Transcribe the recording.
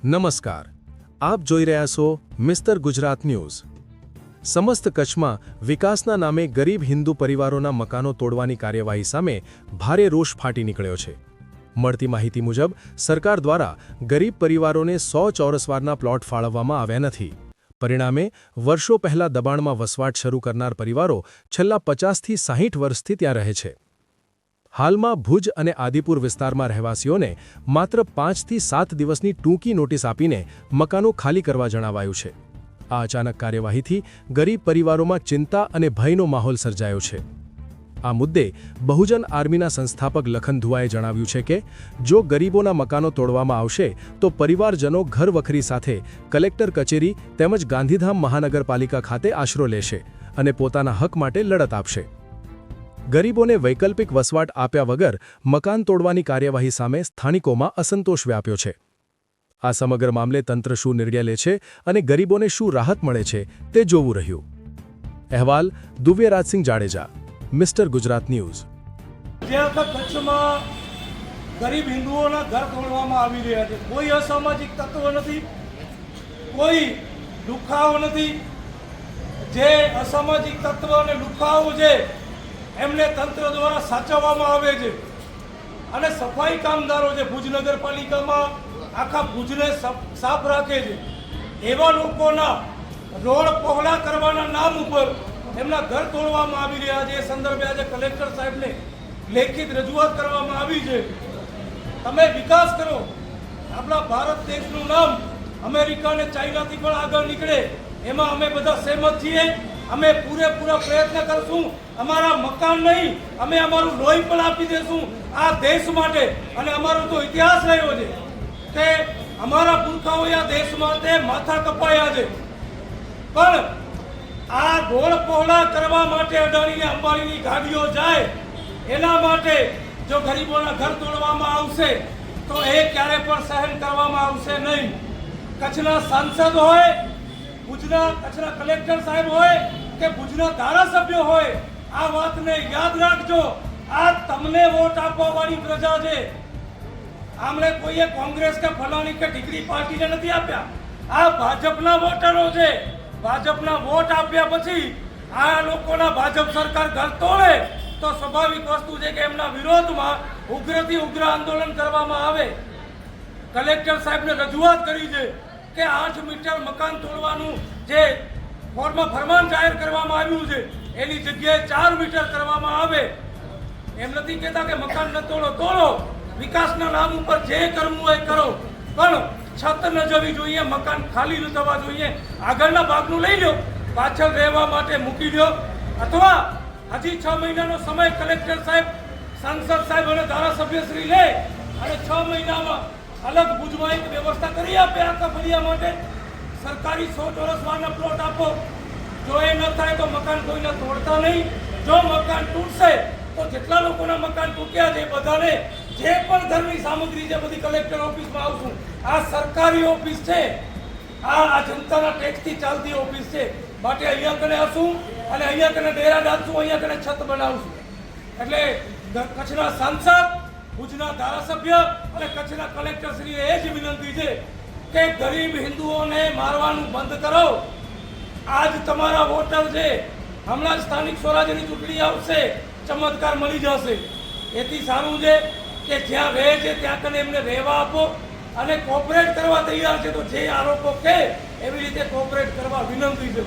નમસ્કાર, આપ જોઈ રહ્યા છો મિસ્ટર ગુજરાત ન્યૂઝ। સમસ્ત કચ્છમાં વિકાસના નામે ગરીબ હિન્દુ પરિવારોના મકાનો તોડવાની કાર્યવાહી સામે ભારે રોષ ફાટી નીકળ્યો છે। મળતી માહિતી મુજબ સરકાર દ્વારા ગરીબ પરિવારોને 100 ચોરસવારના પ્લોટ ફાળવવામાં આવ્યા નથી। પરિણામે વર્ષો પહેલા દબાણમાં વસવાટ શરૂ કરનાર પરિવારો છેલ્લા 50થી 60 વર્ષથી ત્યાં રહે છે। હાલમાં ભુજ અને આદિપુર વિસ્તારમાં રહેવાસીઓને માત્ર 5 થી 7 દિવસની ટૂંકી નોટિસ આપીને મકાનો ખાલી કરવા જણાવાયું છે। આ અચાનક કાર્યવાહીથી ગરીબ પરિવારોમાં ચિંતા અને ભયનો માહોલ સર્જાયો છે। આ મુદ્દે બહુજન આર્મીના સંસ્થાપક લખન ધુઆએ જણાવ્યું છે કે જો ગરીબોના મકાનો તોડવામાં આવશે તો પરિવારજનો ઘર વખરી સાથે કલેક્ટર કચેરી તેમજ ગાંધીધામ મહાનગરપાલિકા ખાતે આશરો લેશે અને પોતાના હક માટે લડત આપશે। ગરીબોને વૈકલ્પિક વસવાટ આપ્યા વગર મકાન તોડવાની કાર્યવાહી સામે સ્થાનિકોમાં અસંતોષ વ્યાપ્યો છે। આ સમગ્ર મામલે તંત્ર શું નિર્ણય લે છે અને ગરીબોને શું રાહત મળે છે તે જોવું રહ્યું। અહેવાલ દિવ્યરાજસિંહ જાડેજા, મિસ્ટર ગુજરાત ન્યૂઝ। કચ્છમાં ગરીબ હિન્દુઓના ઘર તોડવામાં આવી રહ્યા છે। કોઈ અસામાજિક તત્વ નથી, કોઈ લુખાઓ નથી। જે અસામાજિક તત્વ અને લુખાઓ છે એમને તંત્ર દ્વારા સાચવવામાં આવે છે અને સફાઈ કામદારો છે ભુજ નગરપાલિકામાં આખા ભુજને સાફ રાખે છે। એવા લોકોના રોડ પહોળા કરવાના નામ ઉપર એમના ઘર તોડવામાં આવી રહ્યા છે। એ સંદર્ભે આજે કલેક્ટર સાહેબને લેખિત રજૂઆત કરવામાં આવી છે। તમે વિકાસ કરો, આપણા ભારત દેશનું નામ અમેરિકા અને ચાઇનાથી પણ આગળ નીકળે એમાં અમે બધા સહેમત છીએ। અમે પૂરેપૂરા પ્રયત્ન કરશું। અમારા મકાન નહીં, અમે અમારું લોહી પણ આપી દેશું આ દેશ માટે। અને અમારો તો ઇતિહાસ રહ્યો છે કે અમારા પુરખાઓએ આ દેશ માટે માથા કપાયા છે। પણ આ રોડ પહોળા કરવા માટે અદાણીને અંબાણીની ગાડીઓ જાય એના માટે જો ગરીબોના ઘર તોડવામાં આવશે તો એ ક્યારે પણ સહન કરવામાં આવશે નહીં। કચ્છના સાંસદ હોય, કચ્છના કલેક્ટર સાહેબ હોય કે ભુજના ધારાસભ્યો હોય, આ વાતને યાદ રાખજો। આ તમને વોટ આપવા વાળી પ્રજા છે। આમણે કોઈએ કોંગ્રેસ કે ફલાણી કે ઢીકરી પાર્ટીને નથી આપ્યા। આ ભાજપના વોટરો છે। ભાજપના વોટ આપ્યા પછી આ લોકોના ભાજપ સરકાર ઘર તોડે તો સ્વાભાવિક વસ્તુ છે કે એમના વિરોધમાં ઉગ્રથી ઉગ્ર આંદોલન કરવામાં આવે। કલેક્ટર સાહેબને રજૂઆત કરી છે કે 8 મીટર મકાન તોડવાનું જે ફોર્મમાં ફરમાન જાહેર કરવામાં આવ્યું છે એની જગ્યાએ 4 મીટર કરવામાં આવે। એમ નથી કહેતા કે મકાન ન તોડો, વિકાસના નામ ઉપર જે કરવું હોય કરો, પણ છત ન જવી જોઈએ, મકાન ખાલી ન થવા જોઈએ। આગળના ભાગનું લઈ લો, પાછળ રહેવા માટે મૂકી દો, અથવા હજી 6 મહિનાનો સમય કલેક્ટર સાહેબ, સાંસદ સાહેબ અને ધારાસભ્ય શ્રી લે અને 6 મહિનામાં અલગ ભુજમાં એક વ્યવસ્થા કરી આપે આખા ફળિયા માટે। સરકારી 100 ચોરસવારના પ્લોટ આપો। જો એ ન થાય તો મકાન કોઈને તોડતા નહીં। જો મકાન તૂટશે તો જેટલા લોકોના મકાન તૂટ્યા છે બધાને જે પણ ઘરની સામગ્રી છે બધી કલેક્ટર ઓફિસમાં આવશું। આ સરકારી ઓફિસ છે, આ જનતાના ટેક્સથી ચાલતી ઓફિસ છે, માટે અહીંયા કને હશું અને અહીંયા કને ડેરા ડાલશું, અહીંયા કને છત બનાવશું। એટલે કચ્છના સાંસદ, ભુજના ધારાસભ્ય અને કચ્છના કલેક્ટર શ્રીએ એ જ વિનંતી છે કે ગરીબ હિન્દુઓને મારવાનું બંધ કરો। આજ તમારા વોટર છે, હમણાં જ સ્થાનિક સ્વરાજ્યની ચૂંટણી આવશે, ચમત્કાર મળી જશે। એથી સારું છે કે જ્યાં રહે છે ત્યાં કને એમને રહેવા આપો અને કોઓપરેટ કરવા તૈયાર છે તો જે આરોપો કે એવી રીતે કોઓપરેટ કરવા વિનંતી છે।